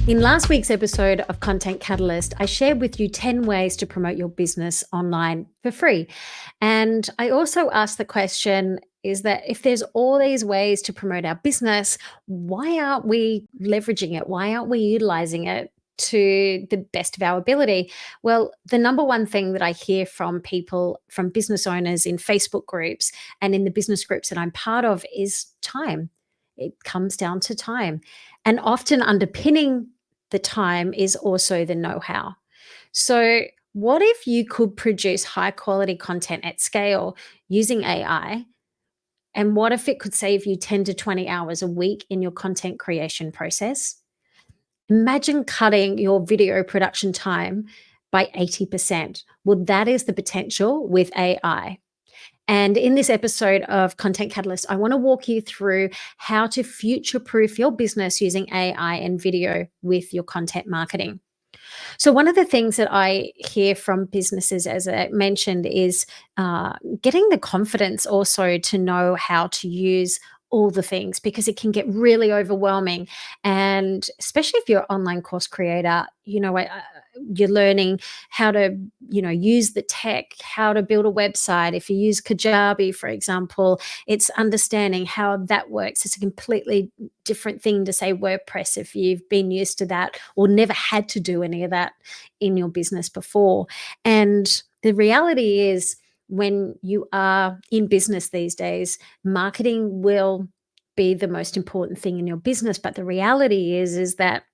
In last week's episode of Content Catalyst, I shared with you 10 ways to promote your business online for free. And I also asked the question is that if there's all these ways to promote our business, why aren't we leveraging it? Why aren't we utilizing it to the best of our ability? Well, the number one thing that I hear from people, from business owners in Facebook groups and in the business groups that I'm part of is time. It comes down to time. And often underpinning the time is also the know how. So, what if you could produce high quality content at scale using AI? And what if it could save you 10 to 20 hours a week in your content creation process? Imagine cutting your video production time by 80%. Well, that is the potential with AI. And in this episode of Content Catalyst, I want to walk you through how to future proof your business using AI and video with your content marketing. So, one of the things that I hear from businesses, as I mentioned, is getting the confidence also to know how to use all the things because it can get really overwhelming. And especially if you're an online course creator, you're learning how to, use the tech, how to build a website. If you use Kajabi, for example, it's understanding how that works. It's a completely different thing to say WordPress if you've been used to that or never had to do any of that in your business before. And the reality is, when you are in business these days, marketing will be the most important thing in your business. But the reality is that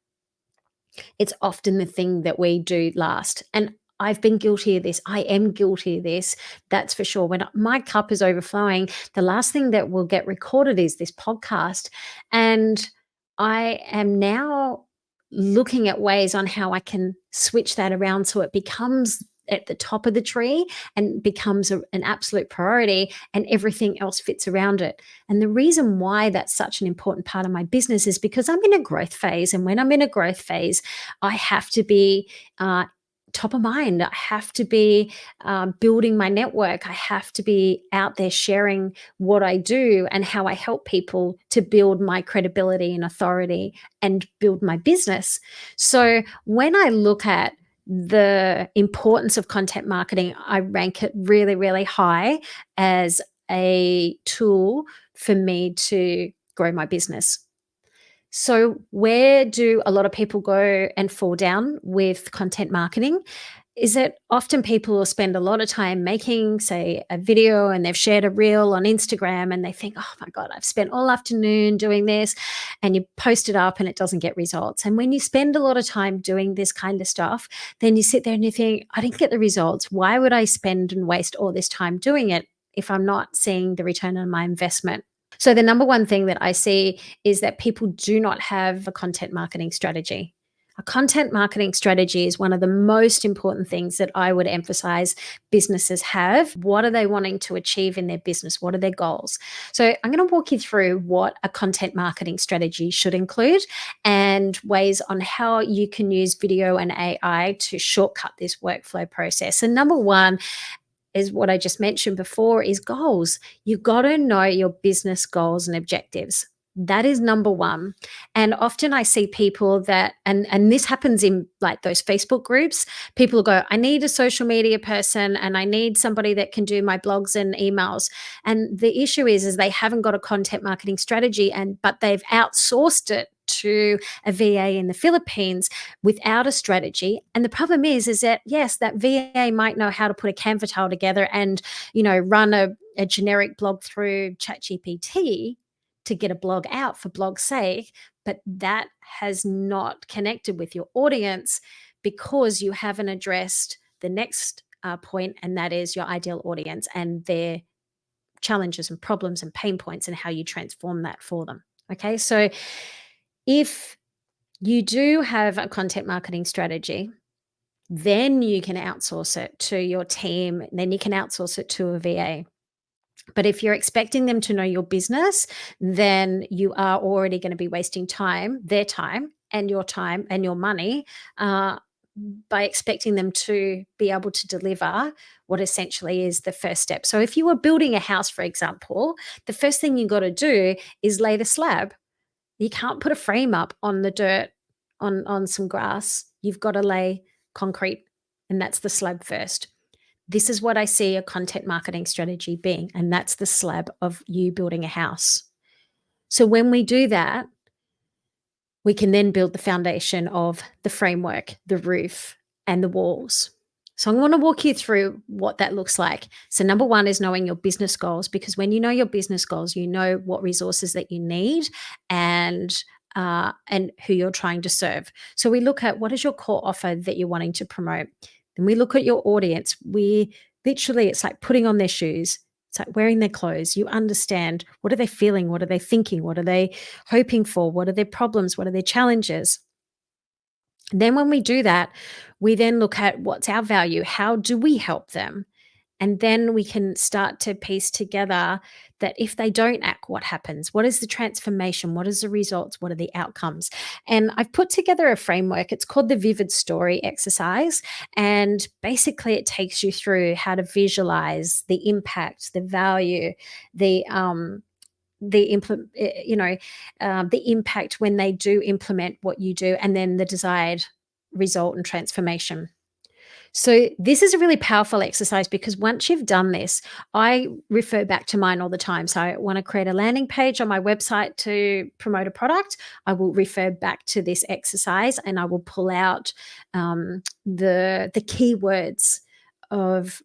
it's often the thing that we do last. And I've been guilty of this. I am guilty of this. That's for sure. When my cup is overflowing, the last thing that will get recorded is this podcast. And I am now looking at ways on how I can switch that around so it becomes at the top of the tree and becomes an absolute priority, and everything else fits around it. And the reason why that's such an important part of my business is because I'm in a growth phase. And when I'm in a growth phase, I have to be top of mind. I have to be building my network. I have to be out there sharing what I do and how I help people to build my credibility and authority and build my business. So when I look at the importance of content marketing, I rank it really, really high as a tool for me to grow my business. So, where do a lot of people go and fall down with content marketing? Is that often people will spend a lot of time making, say, a video, and they've shared a reel on Instagram and they think, oh my God, I've spent all afternoon doing this, and you post it up and it doesn't get results. And when you spend a lot of time doing this kind of stuff, then you sit there and you think, I didn't get the results. Why would I spend and waste all this time doing it if I'm not seeing the return on my investment? So, the number one thing that I see is that people do not have a content marketing strategy. A content marketing strategy is one of the most important things that I would emphasize businesses have. What are they wanting to achieve in their business? What are their goals? So, I'm going to walk you through what a content marketing strategy should include and ways on how you can use video and AI to shortcut this workflow process. And number one is what I just mentioned before is goals. You've got to know your business goals and objectives. That is number one. And often I see people that, and this happens in like those Facebook groups, people go, I need a social media person and I need somebody that can do my blogs and emails. And the issue is they haven't got a content marketing strategy, but they've outsourced it to a VA in the Philippines without a strategy. And the problem is that yes, that VA might know how to put a Canva tile together and, run a generic blog through ChatGPT to get a blog out for blog's sake, but that has not connected with your audience because you haven't addressed the next point, and that is your ideal audience and their challenges and problems and pain points and how you transform that for them. Okay, so if you do have a content marketing strategy, then you can outsource it to your team, then you can outsource it to a VA. But if you're expecting them to know your business, then you are already going to be wasting time, their time and your money, by expecting them to be able to deliver what essentially is the first step. So if you were building a house, for example, the first thing you got to do is lay the slab. You can't put a frame up on the dirt on some grass, you've got to lay concrete, and that's the slab first. This is what I see a content marketing strategy being, and that's the slab of you building a house. So when we do that, we can then build the foundation of the framework, the roof, and the walls. So I'm going to walk you through what that looks like. So number one is knowing your business goals, because when you know your business goals, you know what resources that you need and who you're trying to serve. So we look at what is your core offer that you're wanting to promote. Then we look at your audience. We literally, it's like putting on their shoes. It's like wearing their clothes. You understand, what are they feeling? What are they thinking? What are they hoping for? What are their problems? What are their challenges? Then when we do that, we then look at what's our value. How do we help them? And then we can start to piece together that if they don't act, what happens? What is the transformation? What is the results? What are the outcomes? And I've put together a framework. It's called the Vivid Story exercise. And basically, it takes you through how to visualize the impact, the value, the impact when they do implement what you do, and then the desired result and transformation. So this is a really powerful exercise, because once you've done this, I refer back to mine all the time. So I want to create a landing page on my website to promote a product. I will refer back to this exercise, and I will pull out the keywords of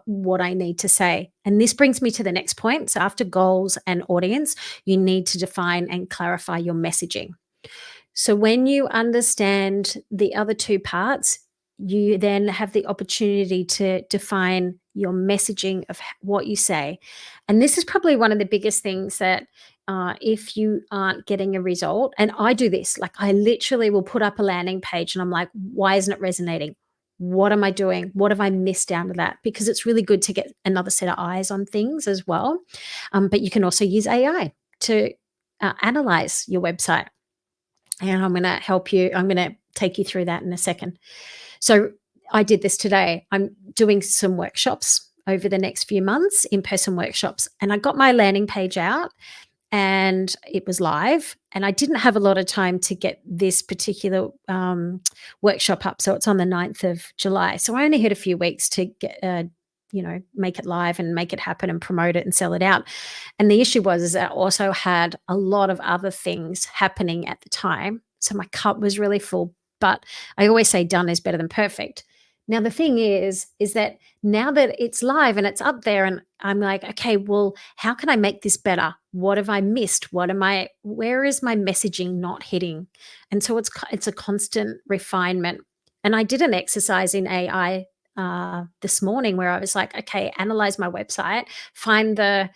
what I need to say. And this brings me to the next point. So after goals and audience, you need to define and clarify your messaging. So when you understand the other two parts, you then have the opportunity to define your messaging of what you say. And this is probably one of the biggest things that if you aren't getting a result, and I do this, like I literally will put up a landing page and I'm like, why isn't it resonating? What am I doing? What have I missed out of that? Because it's really good to get another set of eyes on things as well. But you can also use AI to analyze your website. And I'm going to help you. I'm going to take you through that in a second. So I did this today. I'm doing some workshops over the next few months, in-person workshops, and I got my landing page out and it was live, and I didn't have a lot of time to get this particular workshop up. So it's on the 9th of July. So I only had a few weeks to get, make it live and make it happen and promote it and sell it out. And the issue was that I also had a lot of other things happening at the time. So my cup was really full, but I always say done is better than perfect. Now, the thing is that now that it's live and it's up there, and I'm like, okay, well, how can I make this better? What have I missed? Where is my messaging not hitting? And so it's a constant refinement. And I did an exercise in AI this morning where I was like, okay, analyze my website, find the,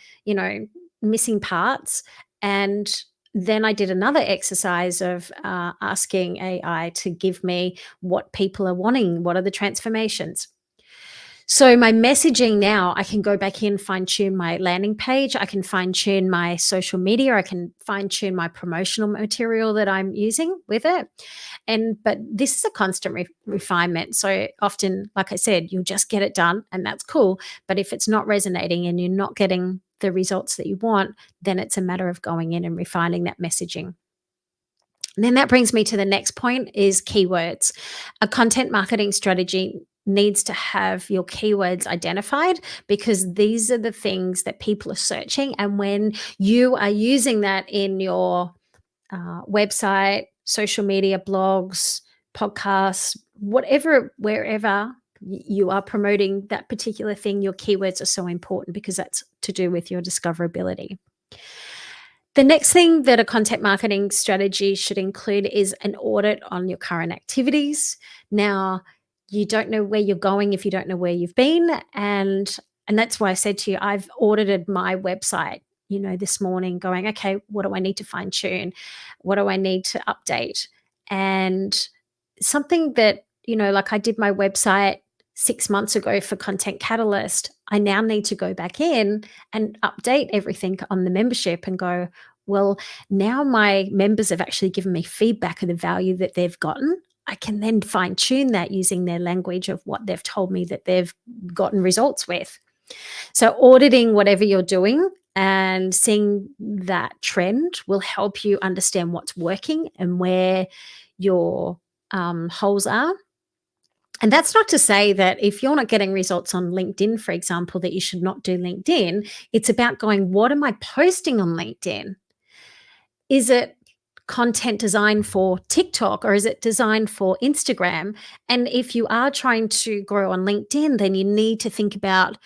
missing parts. And then I did another exercise of asking AI to give me what people are wanting. What are the transformations? So my messaging now, I can go back in, fine tune my landing page. I can fine tune my social media. I can fine tune my promotional material that I'm using with it. But this is a constant refinement. So often, like I said, you'll just get it done and that's cool. But if it's not resonating and you're not getting the results that you want, then it's a matter of going in and refining that messaging. And then that brings me to the next point, is keywords. A content marketing strategy needs to have your keywords identified, because these are the things that people are searching. And when you are using that in your website, social media, blogs, podcasts, wherever you are promoting that particular thing, your keywords are so important, because that's to do with your discoverability. The next thing that a content marketing strategy should include is an audit on your current activities. Now, you don't know where you're going if you don't know where you've been. And that's why I said to you, I've audited my website, this morning, going, okay, what do I need to fine tune? What do I need to update? And something that, like I did my website 6 months ago for Content Catalyst, I now need to go back in and update everything on the membership and go, well, now my members have actually given me feedback of the value that they've gotten. I can then fine tune that using their language of what they've told me that they've gotten results with. So auditing whatever you're doing And seeing that trend will help you understand what's working and where your holes are. And that's not to say that if you're not getting results on LinkedIn, for example, that you should not do LinkedIn. It's about going, what am I posting on LinkedIn? Is it content designed for TikTok or is it designed for Instagram? And if you are trying to grow on LinkedIn, then you need to think about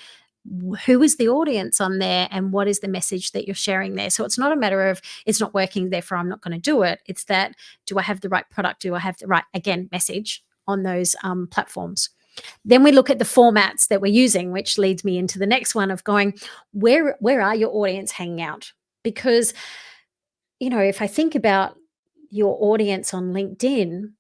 who is the audience on there and what is the message that you're sharing there. So it's not a matter of it's not working, therefore I'm not going to do it. It's that, do I have the right product? Do I have the right, again, message on those platforms? Then we look at the formats that we're using, which leads me into the next one of going, where are your audience hanging out? Because, if I think about your audience on LinkedIn,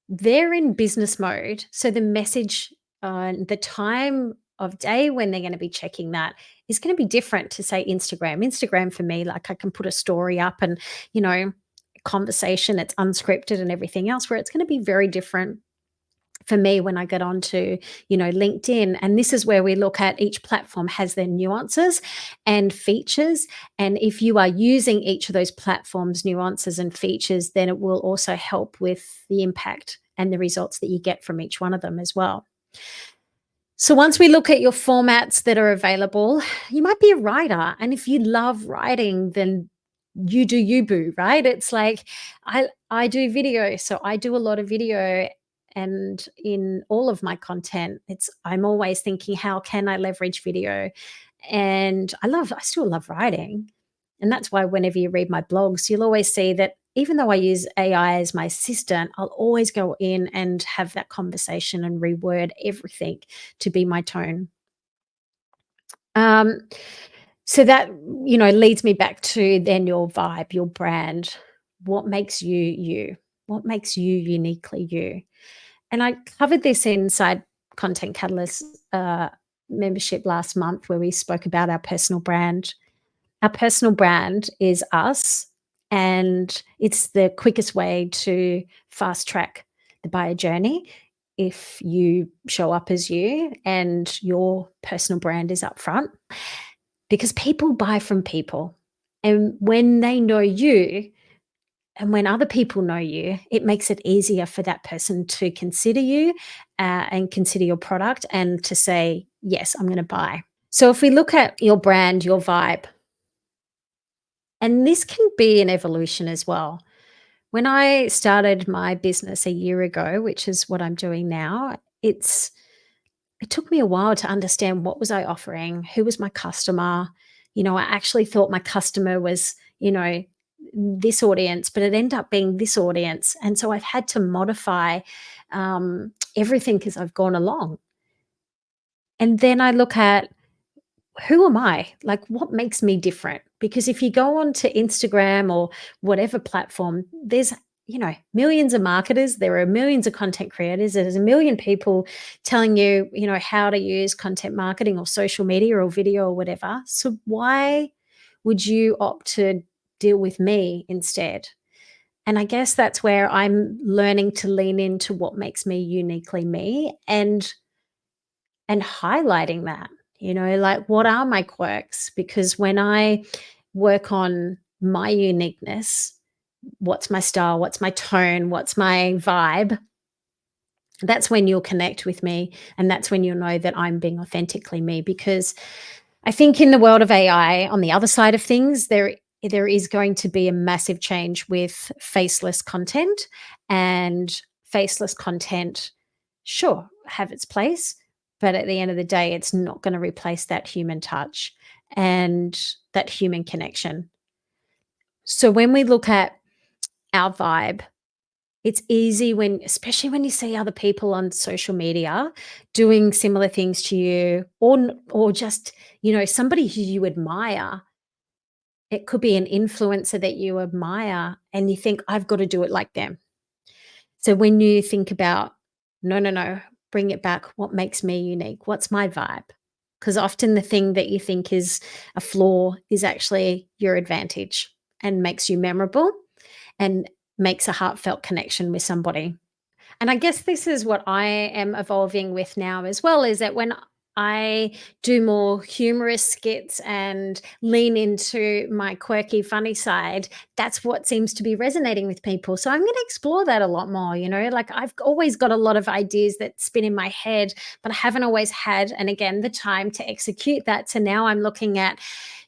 they're in business mode. So the message, the time of day when they're going to be checking that is going to be different to, say, Instagram. Instagram for me, like I can put a story up and, conversation, it's unscripted and everything else, where it's going to be very different for me when I get onto, LinkedIn. And this is where we look at each platform has their nuances and features. And if you are using each of those platforms' nuances and features, then it will also help with the impact and the results that you get from each one of them as well. So once we look at your formats that are available, you might be a writer. And if you love writing, then you do you, boo, right? It's like I do video. So I do a lot of video, and in all of my content, I'm always thinking, how can I leverage video? And I still love writing. And that's why whenever you read my blogs, you'll always see that even though I use AI as my assistant, I'll always go in and have that conversation and reword everything to be my tone. Um, so that, leads me back to then your vibe, your brand. What makes you you? What makes you uniquely you? And I covered this inside Content Catalyst membership last month, where we spoke about our personal brand. Our personal brand is us, and it's the quickest way to fast track the buyer journey if you show up as you and your personal brand is up front, because people buy from people. And when they know you, and when other people know you, it makes it easier for that person to consider you and consider your product and to say, yes, I'm going to buy. So if we look at your brand, your vibe, and this can be an evolution as well. When I started my business a year ago, which is what I'm doing now, it took me a while to understand what was I offering, who was my customer. I actually thought my customer was, this audience, but it ended up being this audience. And so I've had to modify everything as I've gone along. And then I look at, who am I? Like, what makes me different? Because if you go on to Instagram or whatever platform, there's, millions of marketers, there are millions of content creators, there's a million people telling you, how to use content marketing or social media or video or whatever. So why would you opt to deal with me instead? And I guess that's where I'm learning to lean into what makes me uniquely me, and highlighting that, like, what are my quirks? Because when I work on my uniqueness, what's my style, what's my tone, what's my vibe, that's when you'll connect with me. And that's when you'll know that I'm being authentically me. Because I think in the world of AI, on the other side of things, there is going to be a massive change with faceless content, and faceless content, sure, have its place, but at the end of the day, it's not going to replace that human touch and that human connection. So when we look at our vibe, it's easy when, especially when you see other people on social media doing similar things to you, or just, somebody who you admire. It could be an influencer that you admire and you think, I've got to do it like them. So when you think about, no, no, no, bring it back. What makes me unique? What's my vibe? Because often the thing that you think is a flaw is actually your advantage and makes you memorable and makes a heartfelt connection with somebody. And I guess this is what I am evolving with now as well, is that when I do more humorous skits and lean into my quirky, funny side, that's what seems to be resonating with people. So I'm going to explore that a lot more. Like I've always got a lot of ideas that spin in my head, but I haven't always had, and again, the time to execute that. So now I'm looking at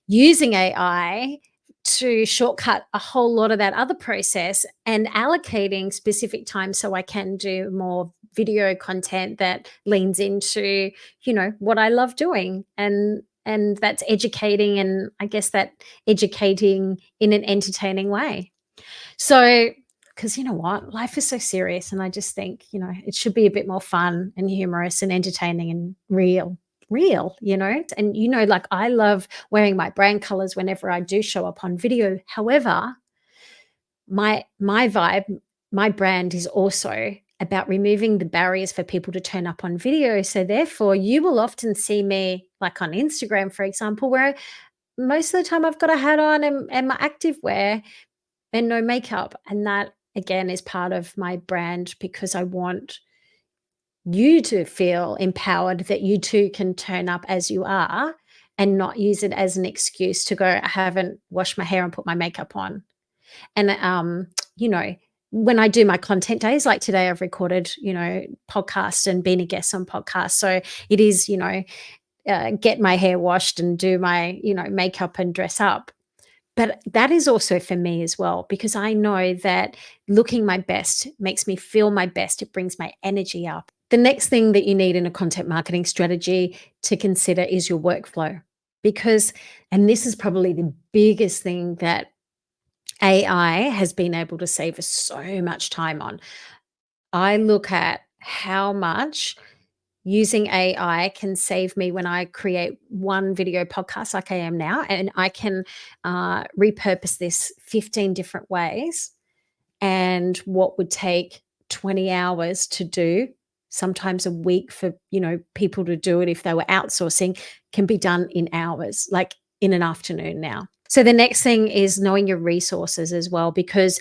using AI to shortcut a whole lot of that other process and allocating specific time so I can do more video content that leans into, what I love doing, and that's educating, and I guess that educating in an entertaining way. So, because you know what? Life is so serious. And I just think, it should be a bit more fun and humorous and entertaining and real. Real, and like I love wearing my brand colors whenever I do show up on video. However, my vibe, my brand is also about removing the barriers for people to turn up on video. So therefore, you will often see me like on Instagram, for example, where most of the time I've got a hat on and my active wear and no makeup. And that again is part of my brand because I want you to feel empowered that you too can turn up as you are and not use it as an excuse to go, I haven't washed my hair and put my makeup on. And, you know, when I do my content days, like today, I've recorded, podcasts and been a guest on podcasts. So it is, get my hair washed and do my, makeup and dress up. But that is also for me as well, because I know that looking my best makes me feel my best. It brings my energy up. The next thing that you need in a content marketing strategy to consider is your workflow. Because, and this is probably the biggest thing that AI has been able to save us so much time on. I look at how much using AI can save me when I create one video podcast like I am now, and I can repurpose this 15 different ways. And what would take 20 hours to do, sometimes a week for people to do it if they were outsourcing, can be done in hours, like in an afternoon now. So the next thing is knowing your resources as well, because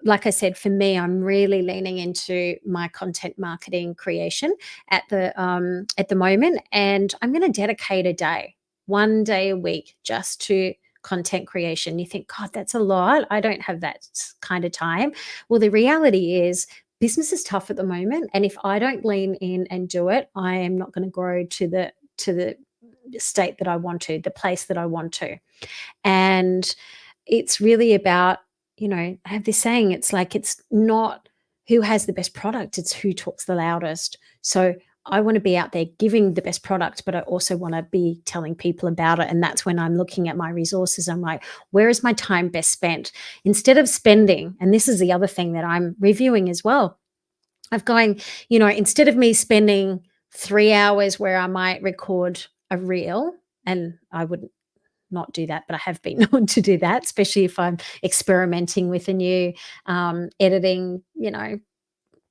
like I said, for me, I'm really leaning into my content marketing creation at the moment, and I'm going to dedicate a day, one day a week, just to content creation. You think, God, that's a lot. I don't have that kind of time. Well, the reality is, business is tough at the moment, and if I don't lean in and do it, I am not going to grow to the state that I want to, the place that I want to. And it's really about, I have this saying, it's like, it's not who has the best product, it's who talks the loudest. So I want to be out there giving the best product, but I also want to be telling people about it. And that's when I'm looking at my resources. I'm like, where is my time best spent? Instead of spending, and this is the other thing that I'm reviewing as well, of going, instead of me spending 3 hours where I might record a reel, and I would not do that, but I have been known to do that, especially if I'm experimenting with a new editing,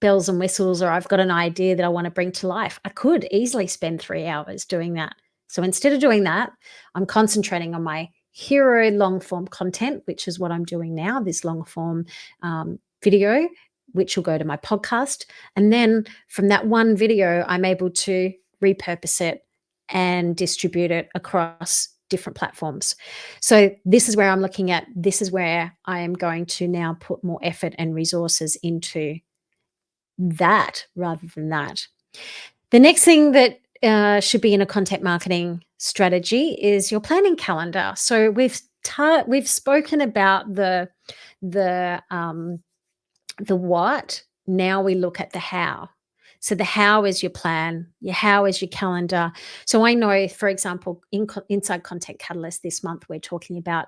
bells and whistles, or I've got an idea that I want to bring to life. I could easily spend 3 hours doing that. So instead of doing that, I'm concentrating on my hero long form content, which is what I'm doing now, this long form video, which will go to my podcast. And then from that one video, I'm able to repurpose it and distribute it across different platforms. So this is where I'm looking at, this is where I am going to now put more effort and resources into that rather than that. The next thing that should be in a content marketing strategy is your planning calendar. So we've spoken about the what. Now we look at the how. So the how is your plan, your how is your calendar. So I know, for example, inside Content Catalyst this month, we're talking about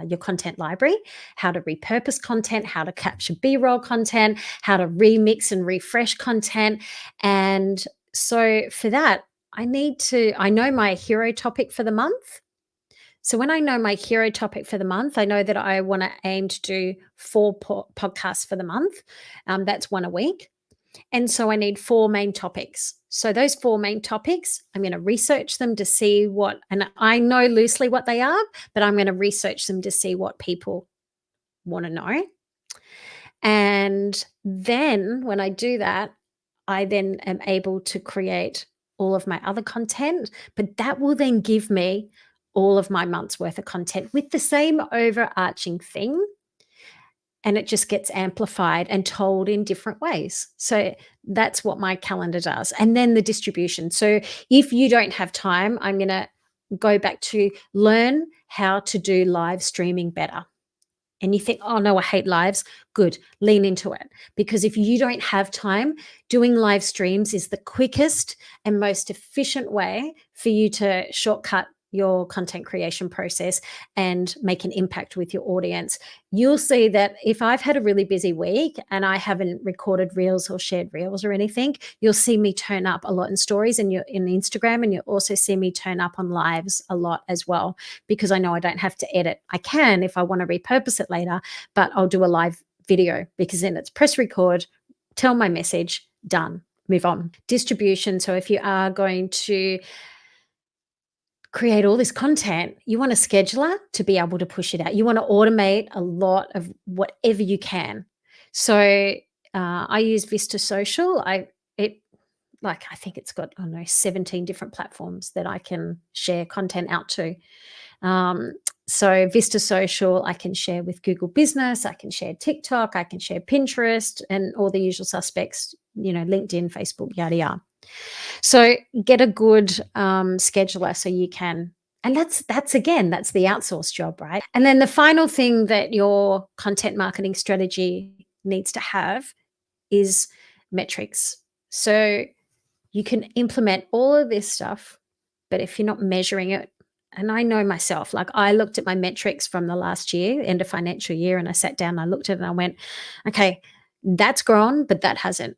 your content library, how to repurpose content, how to capture B-roll content, how to remix and refresh content. And so for that, I know my hero topic for the month. So when I know my hero topic for the month, I know that I want to aim to do 4 podcasts for the month. That's one a week. And so I need 4 main topics. So those 4 main topics, I'm going to research them to see what, and I know loosely what they are, but I'm going to research them to see what people want to know. And then when I do that, I then am able to create all of my other content, but that will then give me all of my month's worth of content with the same overarching thing, and it just gets amplified and told in different ways. So that's what my calendar does. And then the distribution. So if you don't have time, I'm going to go back to learn how to do live streaming better. And you think, oh no, I hate lives. Good. Lean into it. Because if you don't have time, doing live streams is the quickest and most efficient way for you to shortcut your content creation process and make an impact with your audience. You'll see that if I've had a really busy week and I haven't recorded reels or shared reels or anything, you'll see me turn up a lot in stories and you're in Instagram, and you'll also see me turn up on lives a lot as well, because I know I don't have to edit. I can if I want to repurpose it later, but I'll do a live video because then it's press record, tell my message, done, move on. Distribution. So if you are going to create all this content, you want a scheduler to be able to push it out. You want to automate a lot of whatever you can. So I use Vista Social. I think it's got, I don't know, 17 different platforms that I can share content out to. So Vista Social, I can share with Google Business, I can share TikTok, I can share Pinterest, and all the usual suspects, LinkedIn, Facebook, yada, yada. So get a good scheduler so you can, and that's the outsourced job, right? And then the final thing that your content marketing strategy needs to have is metrics. So you can implement all of this stuff, but if you're not measuring it, and I know myself, like I looked at my metrics from the last year, end of financial year, and I sat down and I looked at it and I went, okay, that's grown, but that hasn't.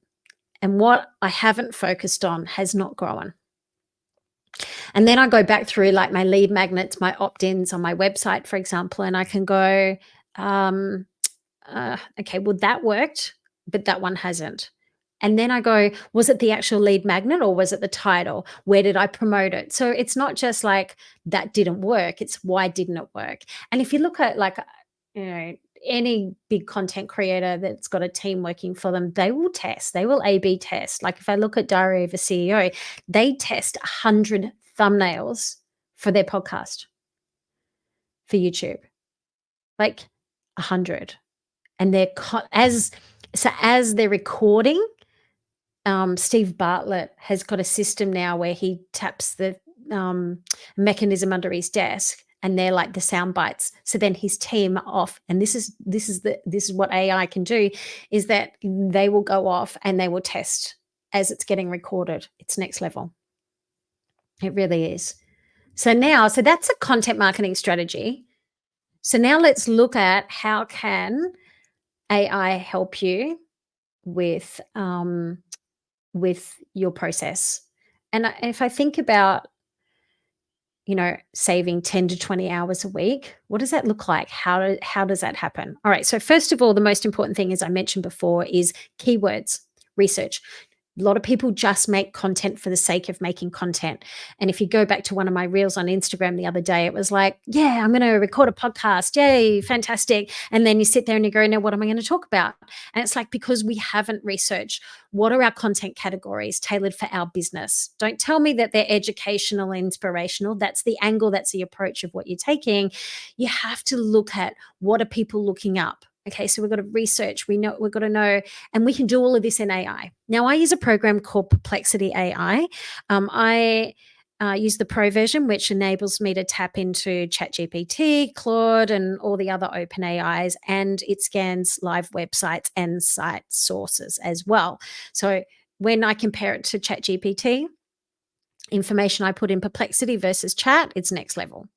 And what I haven't focused on has not grown. And then I go back through like my lead magnets, my opt-ins on my website, for example, and I can go, okay, well, that worked, but that one hasn't. And then I go, was it the actual lead magnet or was it the title? Where did I promote it? So it's not just like that didn't work, it's why didn't it work? And if you look at like, any big content creator that's got a team working for them, they will test, they will A/B test. Like if I look at Diary of a CEO, they test 100 thumbnails for their podcast for YouTube, like 100. And they're as they're recording, Steve Bartlett has got a system now where he taps the mechanism under his desk, and they're like the sound bites. So then his team are off, and this is what AI can do, is that they will go off and they will test as it's getting recorded. It's next level. It really is. So that's a content marketing strategy. So now let's look at how can AI help you with your process. And if I think about, saving 10 to 20 hours a week, what does that look like? How does that happen? All right. So first of all, the most important thing, as I mentioned before, is keywords research. A lot of people just make content for the sake of making content. And if you go back to one of my reels on Instagram the other day, it was like, yeah, I'm going to record a podcast. Yay, fantastic. And then you sit there and you go, now what am I going to talk about? And it's like, because we haven't researched what are our content categories tailored for our business. Don't tell me that they're educational, inspirational. That's the angle, that's the approach of what you're taking. You have to look at what are people looking up. Okay, so we've got to research. We've got to know, and we can do all of this in AI. Now, I use a program called Perplexity AI. I use the Pro version, which enables me to tap into ChatGPT, Claude, and all the other open AIs, and it scans live websites and site sources as well. So when I compare it to ChatGPT, information I put in Perplexity versus Chat, it's next level.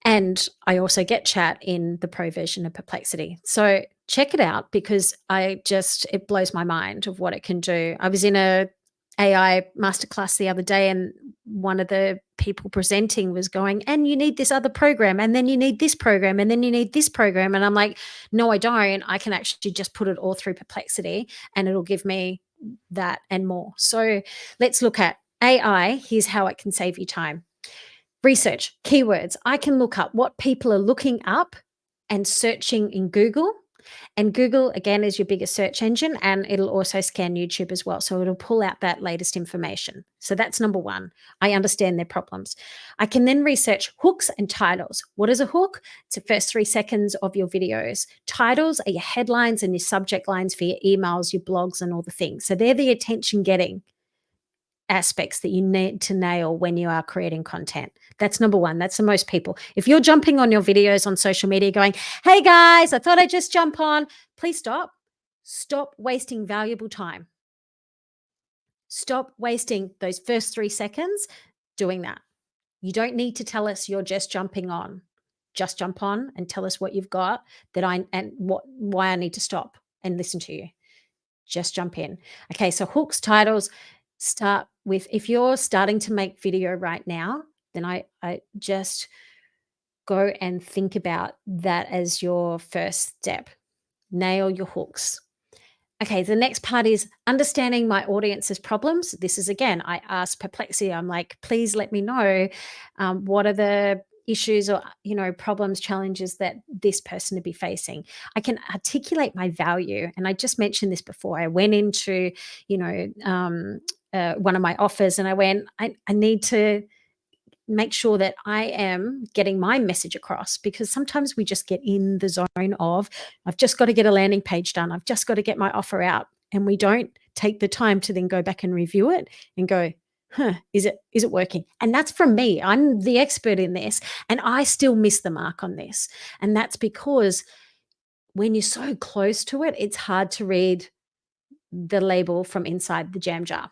And I also get Chat in the Pro version of Perplexity. So check it out, because it blows my mind of what it can do. I was in a AI masterclass the other day, and one of the people presenting was going, and you need this other program, and then you need this program, and then you need this program. And I'm like, no, I don't. I can actually just put it all through Perplexity and it'll give me that and more. So let's look at AI. Here's how it can save you time. Research, keywords. I can look up what people are looking up and searching in Google. And Google, again, is your biggest search engine, and it'll also scan YouTube as well. So it'll pull out that latest information. So that's number one. I understand their problems. I can then research hooks and titles. What is a hook? It's the first 3 seconds of your videos. Titles are your headlines and your subject lines for your emails, your blogs, and all the things. So they're the attention getting aspects that you need to nail when you are creating content. That's number one. That's the most people. If you're jumping on your videos on social media going, hey guys, I thought I'd just jump on, please stop. Stop wasting valuable time. Stop wasting those first 3 seconds doing that. You don't need to tell us you're just jumping on. Just jump on and tell us what you've got why I need to stop and listen to you. Just jump in. Okay, so hooks, titles, start with if you're starting to make video right now, then I just go and think about that as your first step. Nail your hooks. Okay, the next part is understanding my audience's problems. This is again, I ask Perplexity. I'm like, please let me know what are the issues or problems, challenges that this person to be facing. I can articulate my value, and I just mentioned this before. I went into one of my offers, and I went, I need to make sure that I am getting my message across, because sometimes we just get in the zone of, I've just got to get a landing page done. I've just got to get my offer out. And we don't take the time to then go back and review it and go, is it working? And that's from me. I'm the expert in this, and I still miss the mark on this. And that's because when you're so close to it, it's hard to read the label from inside the jam jar.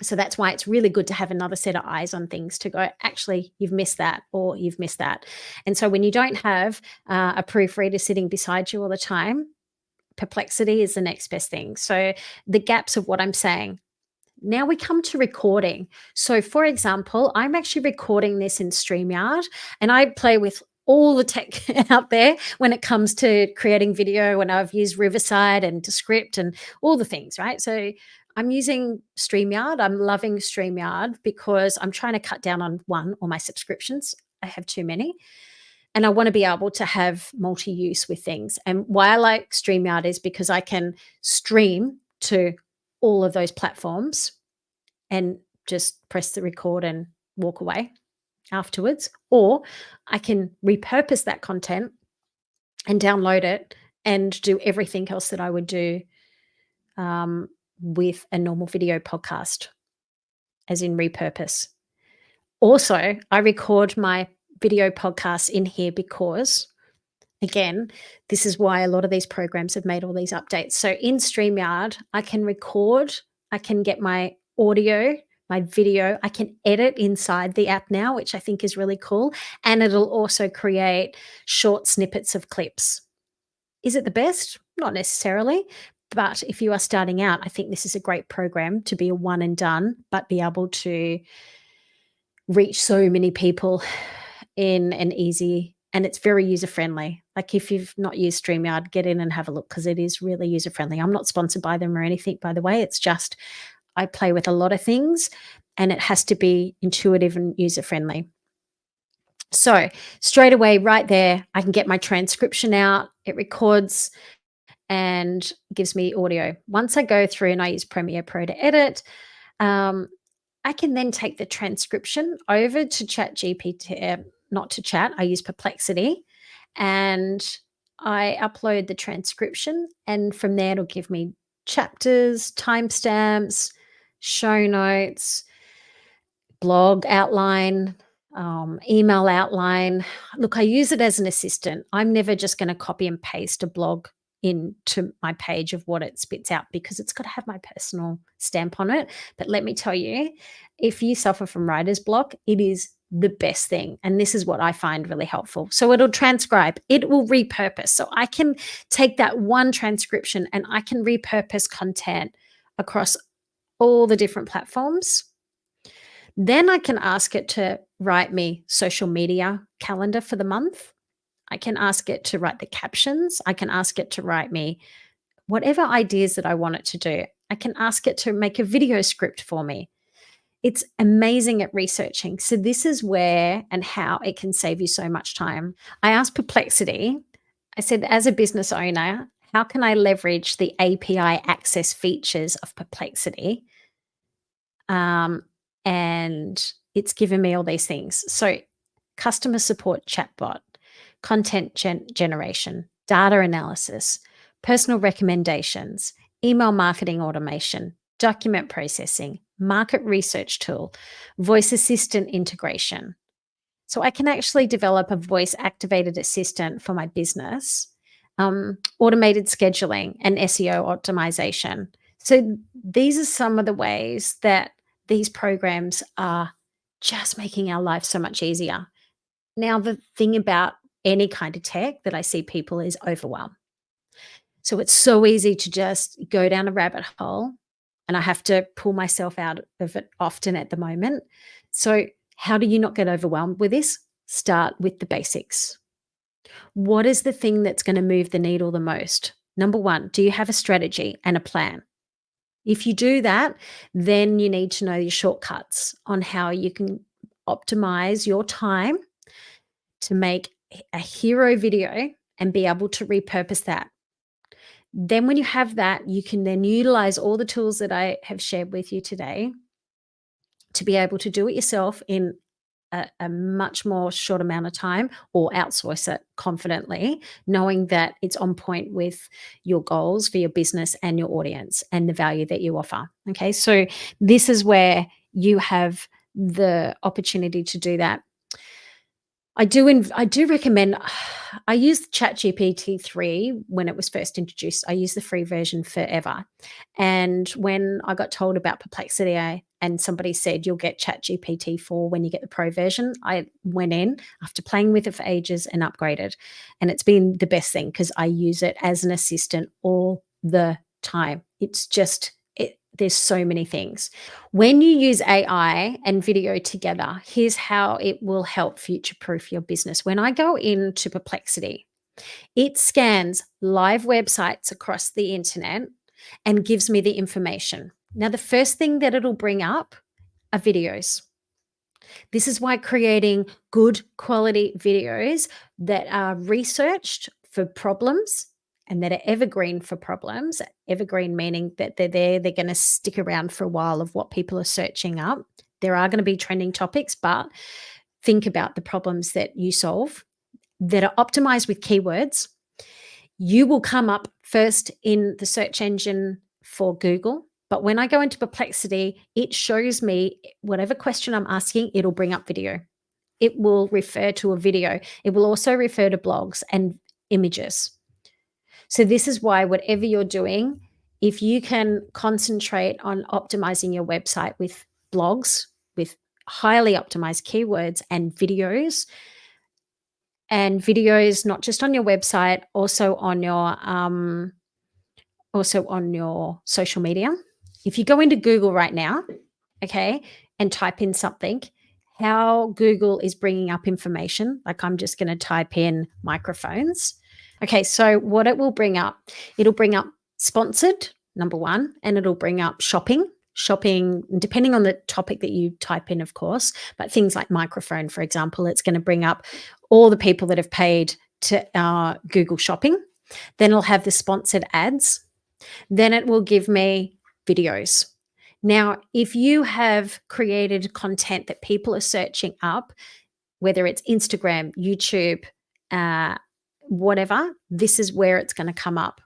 So that's why it's really good to have another set of eyes on things to go, actually, you've missed that, or you've missed that. And so when you don't have a proofreader sitting beside you all the time, Perplexity is the next best thing. So the gaps of what I'm saying. Now we come to recording. So for example, I'm actually recording this in StreamYard, and I play with all the tech out there when it comes to creating video, and I've used Riverside and Descript and all the things, right? So I'm using StreamYard. I'm loving StreamYard because I'm trying to cut down on all my subscriptions. I have too many. And I want to be able to have multi-use with things. And why I like StreamYard is because I can stream to all of those platforms and just press the record and walk away afterwards. Or I can repurpose that content and download it and do everything else that I would do with a normal video podcast, as in repurpose. Also, I record my video podcasts in here because, again, this is why a lot of these programs have made all these updates. So in StreamYard, I can record, I can get my audio, my video, I can edit inside the app now, which I think is really cool. And it'll also create short snippets of clips. Is it the best? Not necessarily. But if you are starting out, I think this is a great program to be a one and done, but be able to reach so many people in an easy, and it's very user friendly. Like if you've not used StreamYard, get in and have a look, because it is really user friendly. I'm not sponsored by them or anything, by the way. It's just I play with a lot of things, and it has to be intuitive and user friendly. So straight away, right there, I can get my transcription out. It records and gives me audio. Once I go through and I use Premiere Pro to edit, I can then take the transcription over to Chat GPT, not to Chat, I use Perplexity, and I upload the transcription, and from there it'll give me chapters, timestamps, show notes, blog outline, email outline. Look, I use it as an assistant. I'm never just going to copy and paste a blog into my page of what it spits out, because it's got to have my personal stamp on it. But let me tell you, if you suffer from writer's block, it is the best thing. And this is what I find really helpful. So it'll transcribe, it will repurpose. So I can take that one transcription and I can repurpose content across all the different platforms. Then I can ask it to write me social media calendar for the month. I can ask it to write the captions. I can ask it to write me whatever ideas that I want it to do. I can ask it to make a video script for me. It's amazing at researching. So this is where and how it can save you so much time. I asked Perplexity I said, as a business owner, how can I leverage the API access features of Perplexity? Um, and it's given me all these things. So, customer support chatbot, content generation, data analysis, personal recommendations, email marketing automation, document processing, market research tool, voice assistant integration. So I can actually develop a voice activated assistant for my business, automated scheduling, and SEO optimization. So these are some of the ways that these programs are just making our life so much easier. Now, the thing about any kind of tech that I see people is overwhelm. So it's so easy to just go down a rabbit hole, and I have to pull myself out of it often at the moment. So, how do you not get overwhelmed with this? Start with the basics. What is the thing that's going to move the needle the most? Number one, do you have a strategy and a plan? If you do that, then you need to know your shortcuts on how you can optimize your time to make a hero video and be able to repurpose that. Then, when you have that, you can then utilize all the tools that I have shared with you today to be able to do it yourself in a much more short amount of time, or outsource it confidently, knowing that it's on point with your goals for your business and your audience and the value that you offer. Okay. So, this is where you have the opportunity to do that. I do recommend. I used ChatGPT 3 when it was first introduced. I used the free version forever. And when I got told about Perplexity, and somebody said you'll get ChatGPT 4 when you get the pro version, I went in after playing with it for ages and upgraded. And it's been the best thing because I use it as an assistant all the time. It's just there's so many things. When you use AI and video together, here's how it will help future proof your business. When I go into Perplexity, it scans live websites across the internet and gives me the information. Now, the first thing that it'll bring up are videos. This is why creating good quality videos that are researched for problems and that are evergreen for problems, evergreen meaning that they're there, they're going to stick around for a while of what people are searching up. There are going to be trending topics, but think about the problems that you solve that are optimized with keywords. You will come up first in the search engine for Google. But when I go into Perplexity, it shows me whatever question I'm asking, it'll bring up video. It will refer to a video. It will also refer to blogs and images. So, this is why, whatever you're doing, if you can concentrate on optimizing your website with blogs, with highly optimized keywords and videos, not just on your website, also on your social media. If you go into Google right now, okay, and type in something, how Google is bringing up information, like I'm just going to type in microphones. Okay, so what it will bring up, it'll bring up sponsored, number one, and it'll bring up shopping, depending on the topic that you type in, of course, but things like microphone, for example, it's going to bring up all the people that have paid to Google Shopping. Then it'll have the sponsored ads. Then it will give me videos. Now, if you have created content that people are searching up, whether it's Instagram, YouTube, whatever, this is where it's going to come up.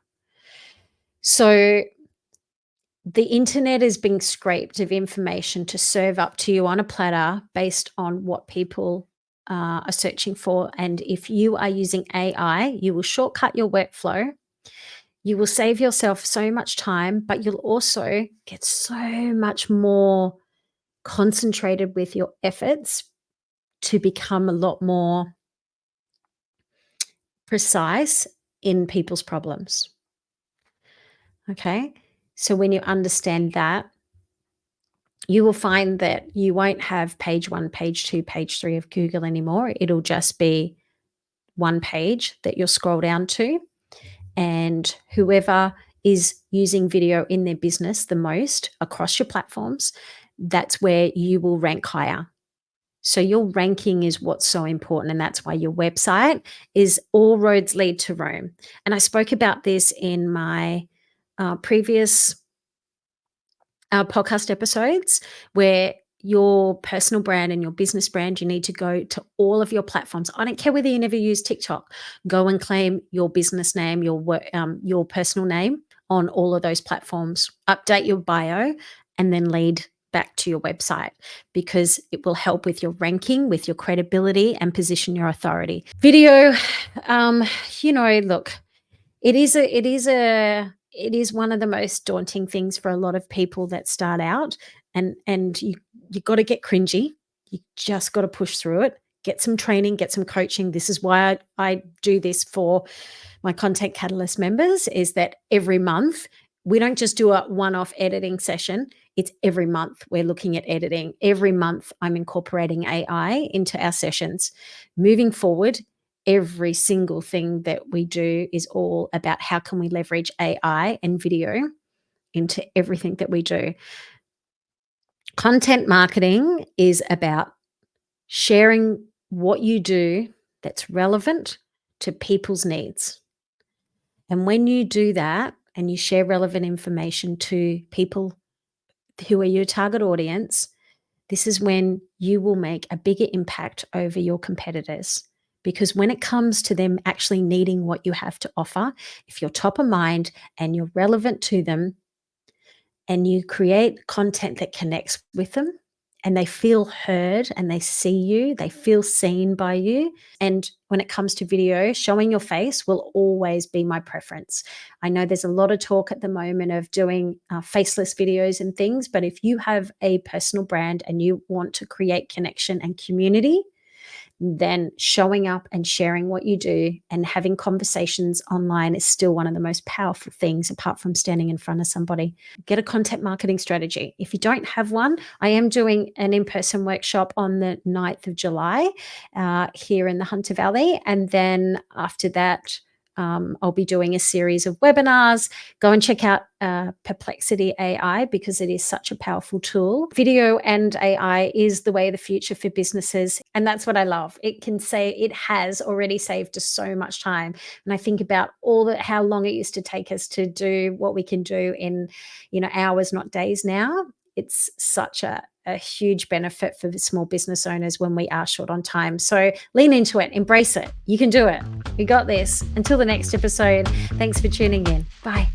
So the internet is being scraped of information to serve up to you on a platter based on what people are searching for. And if you are using AI, you will shortcut your workflow. You will save yourself so much time, but you'll also get so much more concentrated with your efforts to become a lot more precise in people's problems. Okay. So when you understand that, you will find that you won't have page 1, page 2, page 3 of Google anymore. It'll just be one page that you'll scroll down to. And whoever is using video in their business the most across your platforms, that's where you will rank higher. So your ranking is what's so important, and that's why your website is all roads lead to Rome. And I spoke about this in my previous podcast episodes, where your personal brand and your business brand, you need to go to all of your platforms. I don't care whether you never use TikTok. Go and claim your business name, your personal name on all of those platforms. Update your bio, and then lead back to your website, because it will help with your ranking, with your credibility, and position your authority. Video, look, it is one of the most daunting things for a lot of people that start out, and you got to get cringy. You just got to push through it. Get some training, get some coaching. This is why I do this for my Content Catalyst members, is that every month we don't just do a one-off editing session. It's every month we're looking at editing. Every month I'm incorporating AI into our sessions. Moving forward, every single thing that we do is all about how can we leverage AI and video into everything that we do. Content marketing is about sharing what you do that's relevant to people's needs. And when you do that and you share relevant information to people who are your target audience, this is when you will make a bigger impact over your competitors. Because when it comes to them actually needing what you have to offer, if you're top of mind and you're relevant to them, and you create content that connects with them, and they feel heard and they see you, they feel seen by you. And when it comes to video, showing your face will always be my preference. I know there's a lot of talk at the moment of doing faceless videos and things, but if you have a personal brand and you want to create connection and community, then showing up and sharing what you do and having conversations online is still one of the most powerful things, apart from standing in front of somebody. Get a content marketing strategy. If you don't have one, I am doing an in-person workshop on the 9th of July here in the Hunter Valley. And then after that, I'll be doing a series of webinars. Go and check out Perplexity AI, because it is such a powerful tool. Video and AI is the way of the future for businesses. And that's what I love. It has already saved us so much time. And I think about how long it used to take us to do what we can do in, hours, not days now. It's such a huge benefit for the small business owners when we are short on time. So lean into it, embrace it. You can do it. You got this. Until the next episode, thanks for tuning in. Bye.